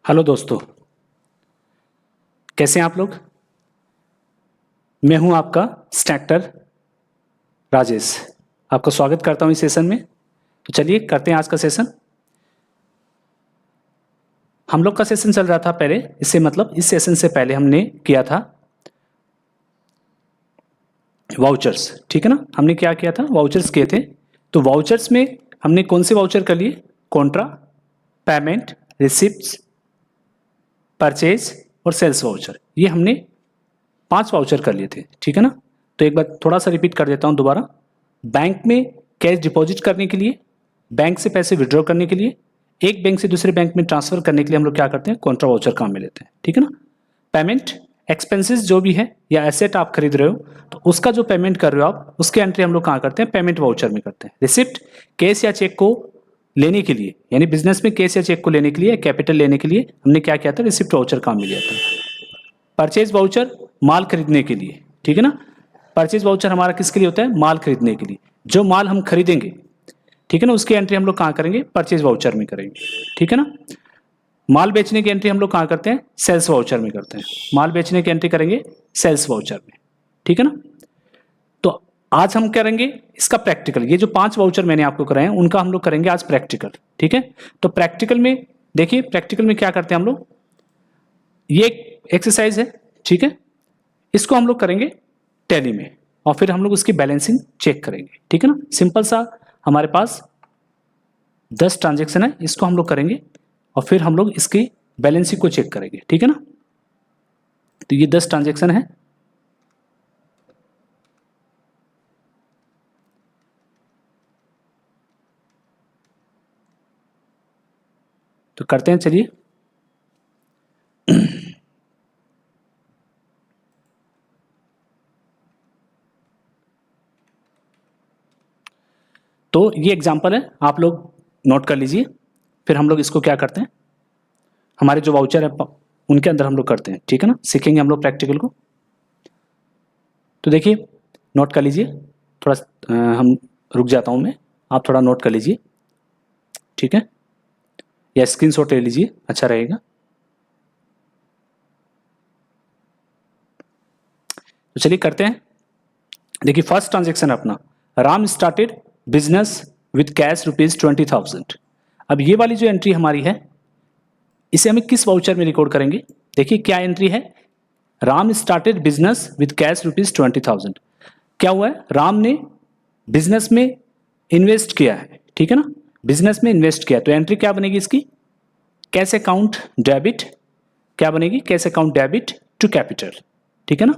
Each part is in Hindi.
हेलो दोस्तों, कैसे हैं आप लोग। मैं हूं आपका स्टैक्टर राजेश। आपका स्वागत करता हूं इस सेशन में। तो चलिए करते हैं आज का सेशन। हम लोग का सेशन चल रहा था पहले, इससे मतलब इस सेशन से पहले हमने किया था वाउचर्स। ठीक है ना, हमने क्या किया था, वाउचर्स किए थे। तो वाउचर्स में हमने कौन से वाउचर कर लिए, कॉन्ट्रा, पेमेंट, रिसिप्ट्स, परचेज और सेल्स वाउचर। ये हमने 5 वाउचर कर लिए थे। ठीक है ना, तो एक बार थोड़ा सा रिपीट कर देता हूँ दोबारा। बैंक में कैश डिपॉजिट करने के लिए, बैंक से पैसे विड्रॉ करने के लिए, एक बैंक से दूसरे बैंक में ट्रांसफर करने के लिए हम लोग क्या करते हैं, कॉन्ट्रा वाउचर काम में लेते हैं। ठीक है ना। पेमेंट, एक्सपेंसेस जो भी है या एसेट आप खरीद रहे हो तो उसका जो पेमेंट कर रहे हो आप, उसके एंट्री हम लोग कहाँ करते हैं, पेमेंट वाउचर में करते हैं। रिसिप्ट, कैश या चेक को लेने के लिए, यानी बिजनेस में कैश या चेक को लेने के लिए, कैपिटल लेने के लिए हमने क्या किया था, रिसिप्ट वाउचर काम में लिया था। परचेज वाउचर, माल खरीदने के लिए। ठीक है ना, परचेज वाउचर हमारा किसके लिए होता है, माल खरीदने के लिए। जो माल हम खरीदेंगे, ठीक है ना, उसकी एंट्री हम लोग कहाँ करेंगे, परचेज वाउचर में करेंगे। ठीक है ना। माल बेचने की एंट्री हम लोग कहाँ करते हैं, सेल्स वाउचर में करते हैं। माल बेचने की एंट्री करेंगे सेल्स वाउचर में। ठीक है ना। तो आज हम करेंगे इसका प्रैक्टिकल। ये जो 5 वाउचर मैंने आपको कराए हैं उनका हम लोग करेंगे आज प्रैक्टिकल। ठीक है। तो प्रैक्टिकल में देखिए, प्रैक्टिकल में क्या करते हैं हम लोग, ये एक्सरसाइज है। ठीक है, इसको हम लोग करेंगे टैली में और फिर हम लोग उसकी बैलेंसिंग चेक करेंगे। ठीक है ना, सिंपल सा हमारे पास 10 ट्रांजेक्शन है, इसको हम लोग करेंगे और फिर हम लोग इसकी बैलेंसिंग को चेक करेंगे। ठीक है ना। तो ये 10 ट्रांजेक्शन है। तो करते हैं, चलिए। तो ये एग्जांपल है, आप लोग नोट कर लीजिए। फिर हम लोग इसको क्या करते हैं, हमारे जो वाउचर है उनके अंदर हम लोग करते हैं। ठीक है ना, सीखेंगे हम लोग प्रैक्टिकल को। तो देखिए, नोट कर लीजिए थोड़ा। हम रुक जाता हूं मैं, आप थोड़ा नोट कर लीजिए। ठीक है, या स्क्रीनशॉट ले लीजिए, अच्छा रहेगा। तो चलिए करते हैं। देखिए, फर्स्ट ट्रांजेक्शन अपना, Ram started business with cash ₹20,000। अब ये वाली जो एंट्री हमारी है, इसे हमें किस वाउचर में रिकॉर्ड करेंगे। देखिए क्या एंट्री है, Ram started business with cash ₹20,000। क्या हुआ है, राम ने बिजनेस में इन्वेस्ट किया है। ठीक है ना, बिजनेस में इन्वेस्ट किया, तो एंट्री क्या बनेगी इसकी, कैश अकाउंट डेबिट। क्या बनेगी, cash account debit to capital. ठीक है ना,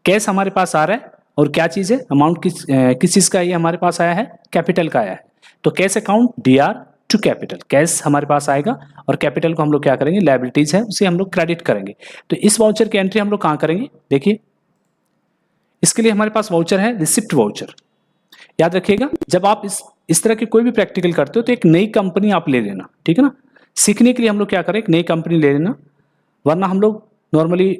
कैश हमारे पास आ रहा है और क्या चीज है, अमाउंट किस चीज का ये हमारे पास आया है, कैपिटल का आया है। तो cash account DR to capital, cash हमारे पास आएगा और कैपिटल को हम लोग क्या करेंगे, लायबिलिटीज है उसे हम लोग क्रेडिट करेंगे। तो इस वाउचर की एंट्री हम लोग कहाँ करेंगे, देखिए इसके लिए हमारे पास वाउचर है रिसिप्ट वाउचर। याद रखिएगा, जब आप इस तरह के कोई भी प्रैक्टिकल करते हो तो एक नई कंपनी आप ले लेना। ठीक है ना, सीखने के लिए हम लोग क्या करें, एक नई कंपनी ले लेना। वरना हम लोग नॉर्मली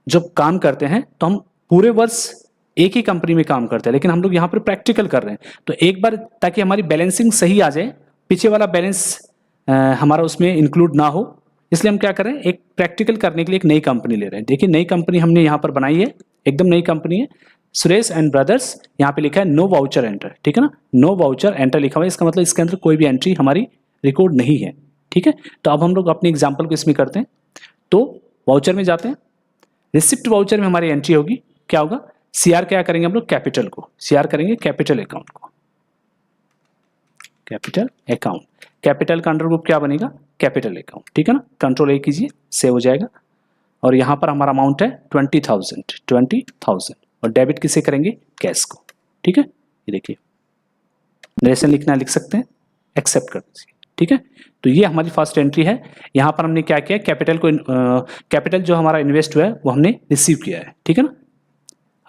जब काम करते हैं तो हम पूरे वर्ष एक ही कंपनी में काम करते हैं, लेकिन हम लोग यहाँ पर प्रैक्टिकल कर रहे हैं तो एक बार, ताकि हमारी बैलेंसिंग सही आ जाए, पीछे वाला बैलेंस हमारा उसमें इंक्लूड ना हो, इसलिए हम क्या कर रहे हैं, एक प्रैक्टिकल करने के लिए एक नई कंपनी ले रहे हैं। देखिए नई कंपनी हमने यहाँ पर बनाई है, एकदम नई कंपनी है, सुरेश एंड ब्रदर्स। यहाँ पे लिखा है नो वाउचर एंटर। ठीक है ना, नो वाउचर एंटर लिखा हुआ है, इसका मतलब इसके अंदर कोई भी एंट्री हमारी रिकॉर्ड नहीं है। ठीक है, तो अब हम लोग अपने एग्जाम्पल को इसमें करते हैं। तो वाउचर में जाते हैं, रिसिप्ट वाउचर में हमारी एंट्री होगी, क्या होगा, सीआर क्या करेंगे हम लोग, कैपिटल को सीआर करेंगे, कैपिटल अकाउंट को, कैपिटल अकाउंट। कैपिटल का अंडर ग्रुप क्या बनेगा, कैपिटल अकाउंट। ठीक है ना, कंट्रोल ए कीजिए, सेव हो जाएगा। और यहाँ पर हमारा अमाउंट है 20,000 और डेबिट किसे करेंगे, कैश को। ठीक है, ये देखिए नरेशन लिखना लिख सकते हैं, एक्सेप्ट कर दीजिए। ठीक है, तो ये हमारी फर्स्ट एंट्री है। यहाँ पर हमने क्या किया, कैपिटल को कैपिटल जो हमारा इन्वेस्ट हुआ है वो हमने रिसीव किया है। ठीक है ना,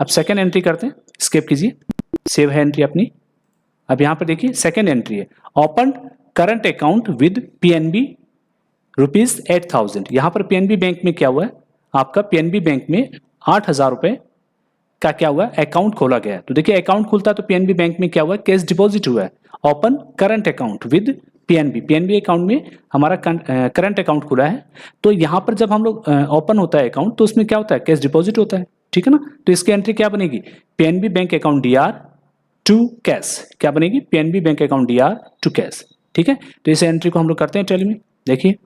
अब सेकेंड एंट्री करते हैं, स्किप कीजिए, सेव है एंट्री अपनी। अब यहाँ पर देखिए सेकेंड एंट्री है, open current account with PNB ₹8,000। यहाँ पर पीएनबी बैंक में क्या हुआ है, आपका पीएनबी बैंक में 8,000 रुपए का क्या हुआ है, अकाउंट खोला गया है। तो देखिए अकाउंट खुलता है तो पीएनबी बैंक में क्या हुआ है, कैश डिपॉजिट हुआ है। Open current account with PNB account में हमारा करंट अकाउंट खुला है। तो यहाँ पर जब हम लोग ओपन होता है अकाउंट तो उसमें क्या होता है, कैश डिपॉजिट होता है, ठीक है ना। तो इसकी एंट्री क्या बनेगी, PNB bank account DR to cash, क्या बनेगी, PNB bank account DR to cash, ठीक है। तो इस एंट्री को हम लोग करते हैं टैली में। देखिए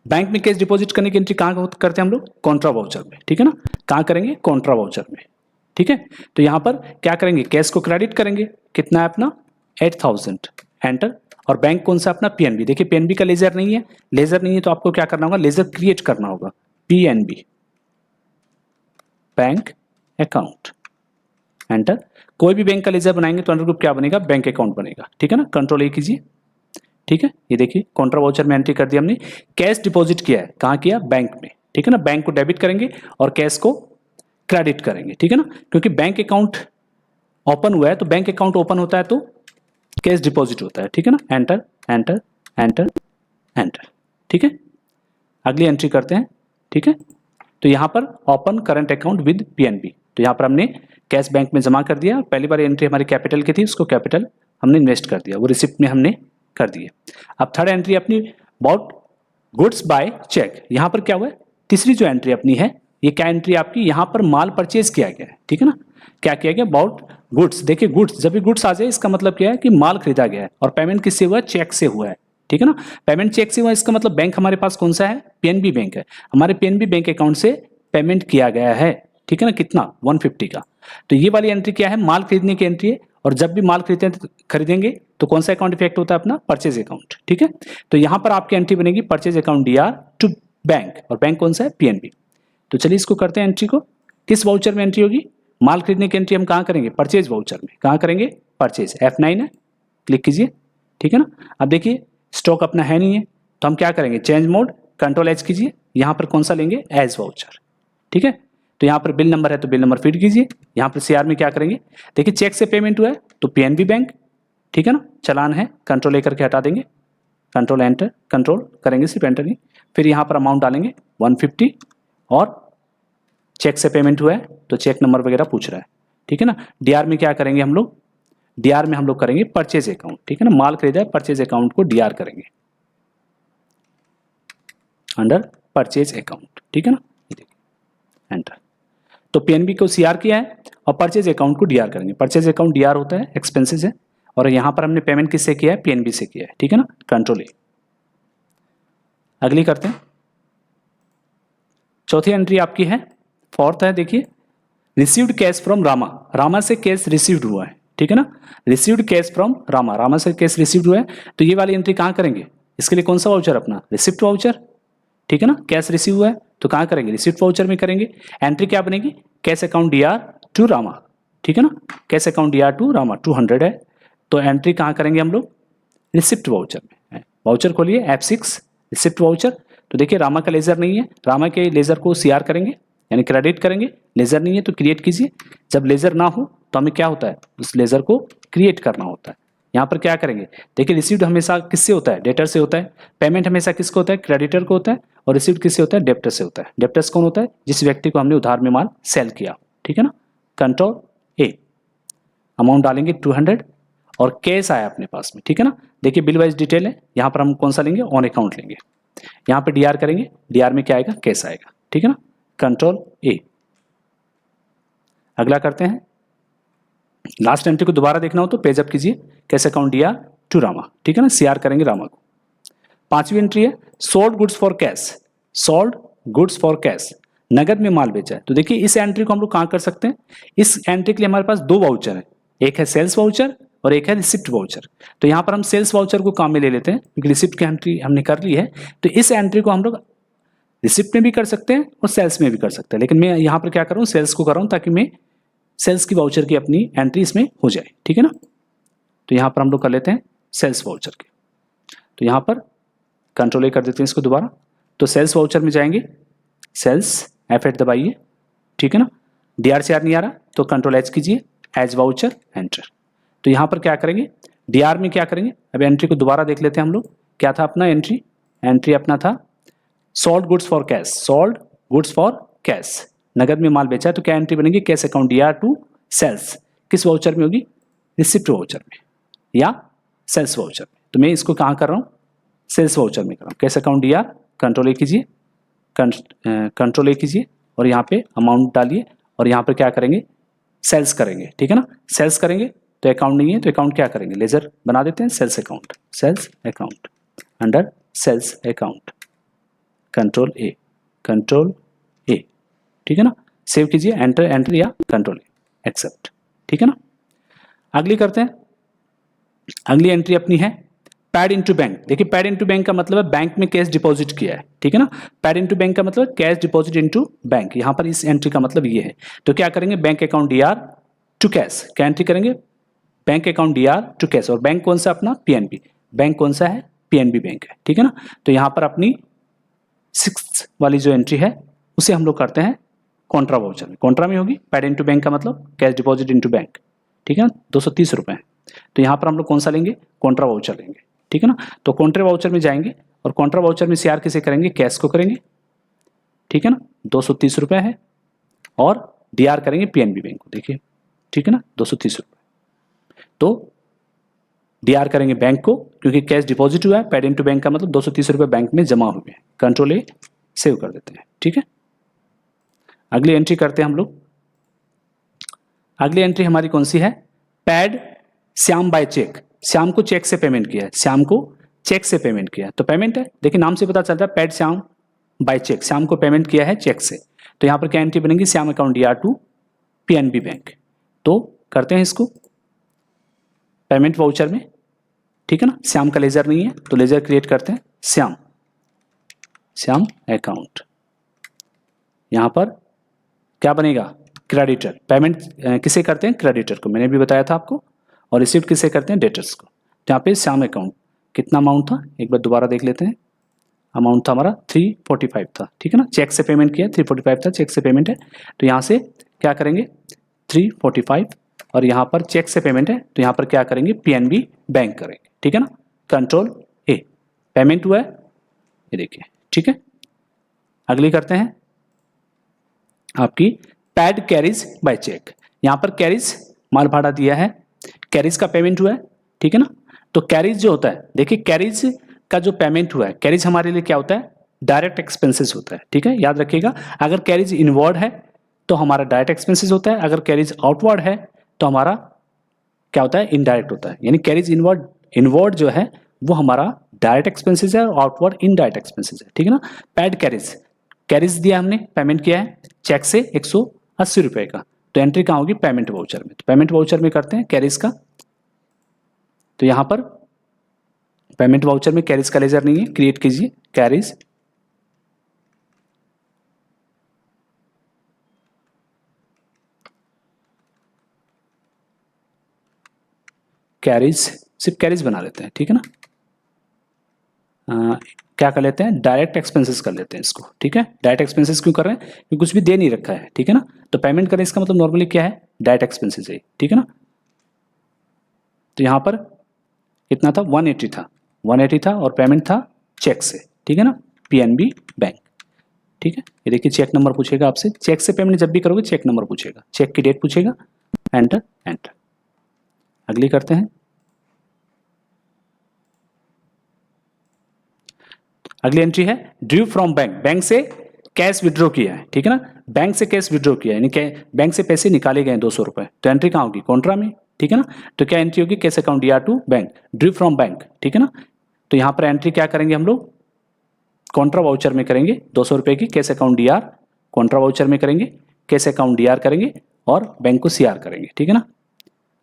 बैंक में कैश डिपॉजिट करने की एंट्री कहाँ करते हैं हम लोग, कॉन्ट्रा वाउचर में, ठीक है ना। कहाँ करेंगे, कॉन्ट्रा वाउचर में, ठीक है। तो यहाँ पर क्या करेंगे, कैश को क्रेडिट करेंगे, कितना है अपना 8000, एंटर। और बैंक कौन सा अपना, पीएनबी। देखिए पीएनबी का लेजर नहीं है, लेजर नहीं है तो आपको क्या करना होगा, लेजर क्रिएट करना होगा, पीएनबी बैंक अकाउंट, एंटर। कोई भी बैंक का लेजर बनाएंगे तो अंडर ग्रुप क्या बनेगा, बैंक अकाउंट बनेगा, ठीक है ना। कंट्रोल ए कीजिए, ठीक है। ये देखिए कॉन्ट्रा वाउचर में एंट्री कर दिया हमने, कैश डिपॉजिट किया है, कहाँ किया, बैंक में, ठीक है ना। बैंक को डेबिट करेंगे और कैश को क्रेडिट करेंगे, ठीक है ना। क्योंकि बैंक अकाउंट ओपन हुआ है तो बैंक अकाउंट ओपन होता है तो कैश डिपॉजिट होता है, ठीक है ना। एंटर एंटर एंटर एंटर, ठीक है। अगली एंट्री करते हैं, ठीक है। तो यहाँ पर open current account with PNB, तो यहाँ पर हमने कैश बैंक में जमा कर दिया। पहली बार एंट्री हमारी कैपिटल की थी, उसको कैपिटल हमने इन्वेस्ट कर दिया, वो रिसिप्ट में हमने कर दिए। अब थर्ड एंट्री अपनी अबाउट गुड्स बाय चेक, यहाँ पर क्या हुआ है, तीसरी जो एंट्री अपनी है ये क्या एंट्री आपकी, यहाँ पर माल परचेज किया गया है, ठीक है ना। क्या किया गया, अबाउट गुड्स। देखिए गुड्स, जब भी गुड्स आ जाए इसका मतलब क्या है कि माल खरीदा गया है, और पेमेंट किससे हुआ है, चेक से हुआ है, ठीक है ना। पेमेंट चेक से हुआ, इसका मतलब बैंक हमारे पास कौन सा है, पीएनबी बैंक है। हमारे पीएनबी बैंक अकाउंट से पेमेंट किया गया है, ठीक है ना, कितना 150 का। तो ये वाली एंट्री क्या है, माल खरीदने की एंट्री है। और जब भी माल खरीदेंगे तो कौन सा अकाउंट इफेक्ट होता है अपना, परचेज अकाउंट, ठीक है। तो यहाँ पर आपकी एंट्री बनेगी purchase account DR to bank, और बैंक कौन सा है, पीएनबी। तो चलिए इसको करते हैं एंट्री को, किस वाउचर में एंट्री होगी, माल खरीदने की एंट्री हम कहाँ करेंगे, परचेज वाउचर में। कहाँ करेंगे, परचेज, F9 है, क्लिक कीजिए, ठीक है ना। अब देखिए स्टॉक अपना है नहीं है तो हम क्या करेंगे, चेंज मोड, कंट्रोल एच कीजिए, यहाँ पर कौन सा लेंगे, एज वाउचर, ठीक है। तो यहाँ पर बिल नंबर है तो बिल नंबर फीड कीजिए, यहाँ पर सीआर में क्या करेंगे, देखिए चेक से पेमेंट हुआ है तो पीएनबी बैंक, ठीक है ना। चालान है, कंट्रोल ए करके हटा देंगे, कंट्रोल एंटर, कंट्रोल करेंगे सिर्फ एंटर नहीं। फिर यहाँ पर अमाउंट डालेंगे 150, और चेक से पेमेंट हुआ है तो चेक नंबर वगैरह पूछ रहा है, ठीक है ना। डीआर में क्या करेंगे हम लोग, डीआर में हम लोग करेंगे परचेज अकाउंट, ठीक है ना। माल खरीदा है, परचेज अकाउंट को डीआर करेंगे अंडर परचेज अकाउंट, ठीक है ना। एंटर। तो पीएनबी को सीआर किया है और परचेज अकाउंट को डीआर करेंगे। परचेज अकाउंट डीआर होता है, एक्सपेंसेस है, और यहाँ पर हमने पेमेंट किससे किया है, पीएनबी से किया है, ठीक है ना। कंट्रोल ए। अगली करते हैं, चौथी एंट्री आपकी है, फोर्थ है, देखिए received cash from Rama, Rama से कैश रिसीव्ड हुआ है, ठीक है ना। Received cash from Rama, Rama से कैश रिसीव्ड हुआ है। तो ये वाली एंट्री कहाँ करेंगे, इसके लिए कौन सा वाउचर अपना, रिसिप्ट वाउचर, ठीक है ना। कैश रिसीव हुआ है तो कहाँ करेंगे, रिसिप्ट वाउचर में करेंगे। एंट्री क्या बनेगी, cash account DR to Rama, ठीक है ना। Cash account DR to Rama 200 है, तो एंट्री कहाँ करेंगे हम लोग, रिसिप्ट वाउचर में। वाउचर खोलिए F6, रिसिप्ट वाउचर। तो देखिए रामा का लेजर नहीं है, रामा के लेजर को सीआर करेंगे यानी क्रेडिट करेंगे। लेजर नहीं है तो क्रिएट कीजिए, जब लेजर ना हो तो हमें क्या होता है, उस लेजर को क्रिएट करना होता है। यहाँ पर क्या करेंगे, देखिए रिसीव्ड हमेशा किससे होता है, डेटर से होता है। पेमेंट हमेशा किसको होता है, क्रेडिटर को होता है। और रिसीव्ड किससे होता है, डेप्टर से होता है। डेप्टर्स कौन होता है, जिस व्यक्ति को हमने उधार में माल सेल किया, ठीक है ना। कंट्रोल ए, अमाउंट डालेंगे 200, और कैश आया अपने पास में, ठीक है ना। देखिए बिल वाइज डिटेल है, यहाँ पर हम कौन सा लेंगे, ऑन अकाउंट लेंगे। यहाँ पे डीआर करेंगे, डीआर में क्या आएगा, कैश आएगा, ठीक है ना। कंट्रोल ए। अगला करते हैं, लास्ट एंट्री को दोबारा देखना हो तो पेज अप कीजिए, cash account DR to Rama, ठीक है ना। सीआर करेंगे रामा को। पांचवी एंट्री है sold goods for cash, sold goods for cash, नगद में माल बेचा है। तो देखिए इस एंट्री को हम लोग कहाँ कर सकते हैं, इस एंट्री के लिए हमारे पास दो वाउचर है, एक है सेल्स वाउचर और एक है रिसिप्ट वाउचर। तो यहाँ पर हम सेल्स वाउचर को काम में ले लेते हैं क्योंकि रिसिप्ट की एंट्री हमने कर ली है। तो इस एंट्री को हम लोग रिसिप्ट में भी कर सकते हैं और सेल्स में भी कर सकते हैं, लेकिन मैं यहाँ पर क्या कर रहा हूँ, सेल्स को कर रहा हूँ ताकि मैं सेल्स की वाउचर की अपनी एंट्री इसमें हो जाए, ठीक है ना। तो यहाँ पर हम लोग कर लेते हैं सेल्स वाउचर की। तो यहाँ पर कंट्रोल ए कर देते हैं इसको दोबारा। तो सेल्स वाउचर में जाएंगे, सेल्स F8 दबाइए, ठीक है ना। डीआर से आर नहीं आ रहा तो कंट्रोल एच कीजिए, एज वाउचर, एंटर। तो यहाँ पर क्या करेंगे, डीआर में क्या करेंगे, अब एंट्री को दोबारा देख लेते हैं हम लोग। क्या था अपना एंट्री, एंट्री अपना था sold goods for cash, sold goods for cash, नगद में माल बेचा है। तो क्या एंट्री बनेगी, cash account DR to sales, किस वाउचर में होगी, रिसिप्ट वाउचर में या सेल्स वाउचर में, तो मैं इसको कहाँ कर रहा हूँ, सेल्स वाउचर में कर रहा हूँ। कैश अकाउंट DR, कंट्रोल ए कीजिए, कंट्रोल ए कीजिए और यहाँ पे अमाउंट डालिए और यहाँ पर क्या करेंगे, सेल्स करेंगे, ठीक है ना। सेल्स करेंगे तो अकाउंट नहीं है तो अकाउंट क्या करेंगे, लेजर बना देते हैं, sales account, sales account, under sales account, control A, control A, ठीक है ना। सेव कीजिए, एंटर एंटर या कंट्रोल ए, एक्सेप्ट, ठीक है ना। अगली करते हैं, अगली एंट्री अपनी है पैड इनटू बैंक। देखिए पैड इनटू बैंक का मतलब है बैंक में कैश डिपॉजिट किया है, ठीक है ना। पैड इनटू बैंक का मतलब कैश डिपॉजिट इनटू बैंक, यहां पर इस एंट्री का मतलब ये है। तो क्या करेंगे, bank account DR to cash, क्या एंट्री करेंगे, bank account DR to cash. और बैंक कौन सा अपना, PNB, बैंक कौन सा है, PNB बैंक है, ठीक है ना। तो यहां पर अपनी 6th वाली जो एंट्री है उसे हम लोग करते हैं कॉन्ट्रा वाउचर में, कॉन्ट्रा में होगी। पैड इनटू बैंक का मतलब कैश डिपॉजिट इनटू बैंक, ठीक है ना, 230 रुपए है। तो यहाँ पर हम लोग कौन सा लेंगे, कॉन्ट्रा वाउचर लेंगे, ठीक है ना। तो कॉन्ट्रा वाउचर में जाएंगे और कॉन्ट्रा वाउचर में CR किसे करेंगे, कैश को करेंगे, ठीक है ना, 230 रुपए है। और DR करेंगे PNB बैंक को, देखिए, ठीक है ना, 230 रुपए। तो DR करेंगे बैंक को क्योंकि कैश डिपॉजिट हुआ है, पैड इनटू बैंक का मतलब 230 रुपए बैंक में जमा हुए हैं, कंट्रोल ए, सेव कर देते हैं, ठीक है। अगली एंट्री करते हैं हम लोग। अगली एंट्री हमारी कौन सी है, paid Shyam by cheque. Shyam को चेक से पेमेंट किया है, श्याम को चेक से पेमेंट किया है, तो पेमेंट है, देखिए नाम से पता चलता है paid Shyam by cheque, Shyam को पेमेंट किया है चेक से। तो यहाँ पर क्या एंट्री बनेगी, Shyam account DR to PNB bank. तो करते हैं इसको पेमेंट वाउचर में, ठीक है ना। श्याम का लेजर नहीं है तो लेजर क्रिएट करते हैं, श्याम, श्याम अकाउंट, यहाँ पर क्या बनेगा, क्रेडिटर। पेमेंट किसे करते हैं, क्रेडिटर को, मैंने भी बताया था आपको। और रिसीव्ड किसे करते हैं, डेटर्स को। तो यहाँ पे श्याम अकाउंट कितना अमाउंट था, एक बार दोबारा देख लेते हैं। अमाउंट था हमारा 345 था, ठीक है ना, चेक से पेमेंट किया, 345 था, चेक से पेमेंट है। तो यहाँ से क्या करेंगे, 345, और यहाँ पर चेक से पेमेंट है तो यहाँ पर क्या करेंगे, PNB बैंक करेंगे, ठीक है ना, कंट्रोल ए, पेमेंट हुआ है, ये देखिए, ठीक है। अगली करते हैं आपकी पैड कैरीज बाय चेक। यहाँ पर कैरीज माल भाड़ा दिया है, कैरीज का पेमेंट हुआ है, ठीक है ना। तो कैरीज जो होता है, देखिए कैरीज का जो पेमेंट हुआ है, कैरीज हमारे लिए क्या होता है, डायरेक्ट एक्सपेंसेस होता है, ठीक है, याद रखिएगा। अगर कैरीज इनवर्ड है तो हमारा डायरेक्ट एक्सपेंसेस होता है, अगर कैरीज आउटवर्ड है तो हमारा क्या होता है, इनडायरेक्ट होता है। यानी कैरीज इनवर्ड जो है वो हमारा डायरेक्ट एक्सपेंसेस है और आउटवर्ड इनडायरेक्ट एक्सपेंसेस है, ठीक है ना। पैड कैरीज दिया हमने, पेमेंट किया है चेक से 180 रुपए का, तो एंट्री कहाँ होगी, पेमेंट वाउचर में। तो पेमेंट वाउचर में करते हैं कैरीज का। तो यहां पर पेमेंट वाउचर में कैरीज का लेजर नहीं है, क्रिएट कीजिए कैरीज, कैरीज, सिर्फ कैरीज बना लेते हैं, ठीक है ना। क्या कर लेते हैं, डायरेक्ट एक्सपेंसेस कर लेते हैं इसको, ठीक है। डायरेक्ट एक्सपेंसेस क्यों कर रहे हैं, क्योंकि कुछ भी दे नहीं रखा है, ठीक है ना। तो पेमेंट करें इसका मतलब नॉर्मली क्या है, डायरेक्ट एक्सपेंसेस है, ठीक है ना। तो यहां पर कितना था, 180 था, 180 था और पेमेंट था चेक से, ठीक है ना, PNB बैंक, ठीक है। ये देखिए चेक नंबर पूछेगा आपसे, चेक से पेमेंट जब भी करोगे चेक नंबर पूछेगा, चेक की डेट पूछेगा, एंटर एंटर। अगली करते हैं, अगली एंट्री है ड्यू फ्रॉम बैंक, बैंक से कैश विड्रॉ किया है, ठीक है ना, बैंक से कैश विड्रॉ किया है, यानी बैंक से पैसे निकाले गए 200 रुपए, तो एंट्री कहाँ होगी, कॉन्ट्रा में, ठीक है ना। तो क्या एंट्री होगी, cash account DR to bank, due from bank, ठीक है ना। तो यहाँ पर एंट्री क्या करेंगे हम लोग, कॉन्ट्रा वाउचर में करेंगे 200 रुपए की, cash account DR, Contra voucher में करेंगे, कैश अकाउंट DR करेंगे और बैंक को CR करेंगे, ठीक है ना।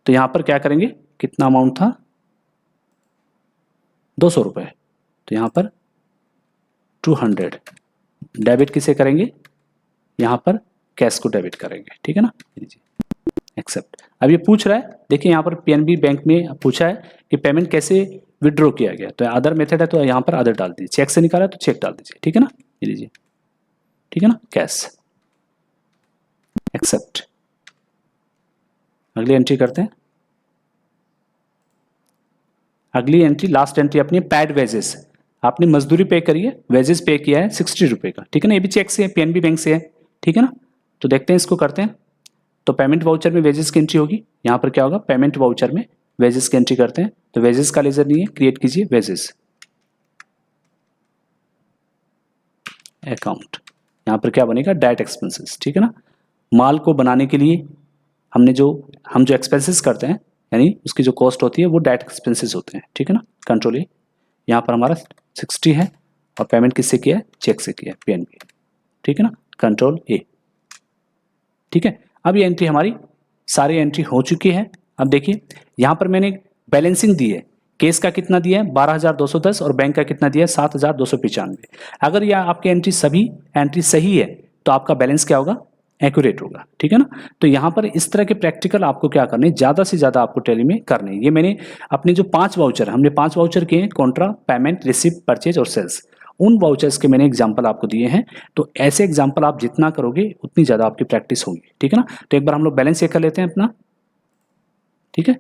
तो यहाँ पर क्या करेंगे, कितना अमाउंट था, 200 रुपए, तो यहाँ पर 200 डेबिट किसे करेंगे, यहाँ पर कैश को डेबिट करेंगे, ठीक है ना, एक्सेप्ट। अब ये पूछ रहा है, देखिए यहाँ पर PNB बैंक में पूछा है कि पेमेंट कैसे विड्रॉ किया गया, तो अदर मेथड है तो यहाँ पर अदर डाल दीजिए, चेक से निकाला तो चेक डाल दीजिए, ठीक है ना, ये लीजिए, ठीक है ना, कैश, एक्सेप्ट। अगली एंट्री करते हैं, अगली एंट्री लास्ट एंट्री अपनी पैड वेजेस, आपने मजदूरी पे करी है, वेजेस पे किया है 60 रुपए का, ठीक है ना, ये भी चेक से है, PNB बैंक से है, ठीक है ना। तो देखते हैं इसको करते हैं। तो पेमेंट वाउचर में वेजेस की एंट्री होगी, यहाँ पर क्या होगा, पेमेंट वाउचर में वेजेस की एंट्री करते हैं, तो वेजेस का लेजर नहीं है, क्रिएट कीजिए वेजेस अकाउंट। यहाँ पर क्या बनेगा, डायरेक्ट एक्सपेंसेस, ठीक है ना। माल को बनाने के लिए हम जो एक्सपेंसेस करते हैं, यानी उसकी जो कॉस्ट होती है वो डायरेक्ट एक्सपेंसेस होते हैं, ठीक है ना। कंट्रोल ए, यहाँ पर हमारा 60 है और पेमेंट किससे किया है, चेक से किया है, पीएनबी, ठीक है ना। कंट्रोल ए, ठीक है। अब ये एंट्री हमारी सारी एंट्री हो चुकी है। अब देखिए यहाँ पर मैंने बैलेंसिंग दी है, केस का कितना दिया है 12,210 और बैंक का कितना दिया है 7,295। अगर यह आपकी एंट्री सभी एंट्री सही है तो आपका बैलेंस क्या होगा, एक्यूरेट होगा, ठीक है ना। तो यहाँ पर इस तरह के प्रैक्टिकल आपको क्या करने, ज़्यादा से ज़्यादा आपको टैली में करने। ये मैंने अपने जो 5 वाउचर, हमने 5 वाउचर किए हैं, कॉन्ट्रा, पेमेंट, रिसिप्ट, परचेज और सेल्स, उन वाउचर्स के मैंने एग्जाम्पल आपको दिए हैं। तो ऐसे एग्जाम्पल आप जितना करोगे उतनी ज़्यादा आपकी प्रैक्टिस होगी, ठीक है ना। तो एक बार हम लोग बैलेंस चेक कर लेते हैं अपना, ठीक है।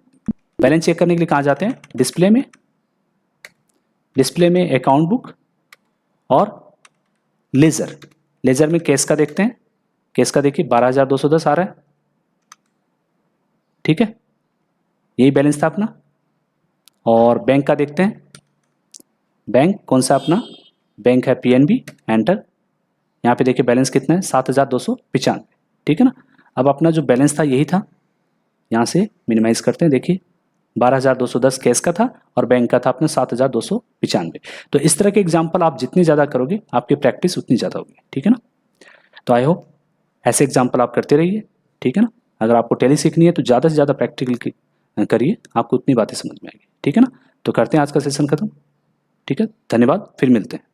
बैलेंस चेक करने के लिए कहाँ जाते हैं, डिस्प्ले में, डिस्प्ले में अकाउंट बुक और लेजर, लेजर में केस का देखते हैं, केस का देखिए 12,210 आ रहा है, ठीक है, यही बैलेंस था अपना। और बैंक का देखते हैं, बैंक कौन सा अपना, बैंक है पीएनबी, एंटर। यहाँ पे देखिए बैलेंस कितना है 7,295, ठीक है ना। अब अपना जो बैलेंस था यही था, यहाँ से मिनिमाइज करते हैं, देखिए 12,210 कैश का था और बैंक का था अपना 7,295। तो इस तरह के एग्जाम्पल आप जितनी ज़्यादा करोगे आपकी प्रैक्टिस उतनी ज़्यादा होगी, ठीक है ना। तो आई होप ऐसे एग्जाम्पल आप करते रहिए, ठीक है ना। अगर आपको टैली सीखनी है तो ज़्यादा से ज़्यादा प्रैक्टिकल करिए, आपको उतनी बातें समझ में आएगी, ठीक है ना। तो करते हैं आज का सेशन खत्म, ठीक है, धन्यवाद, फिर मिलते हैं।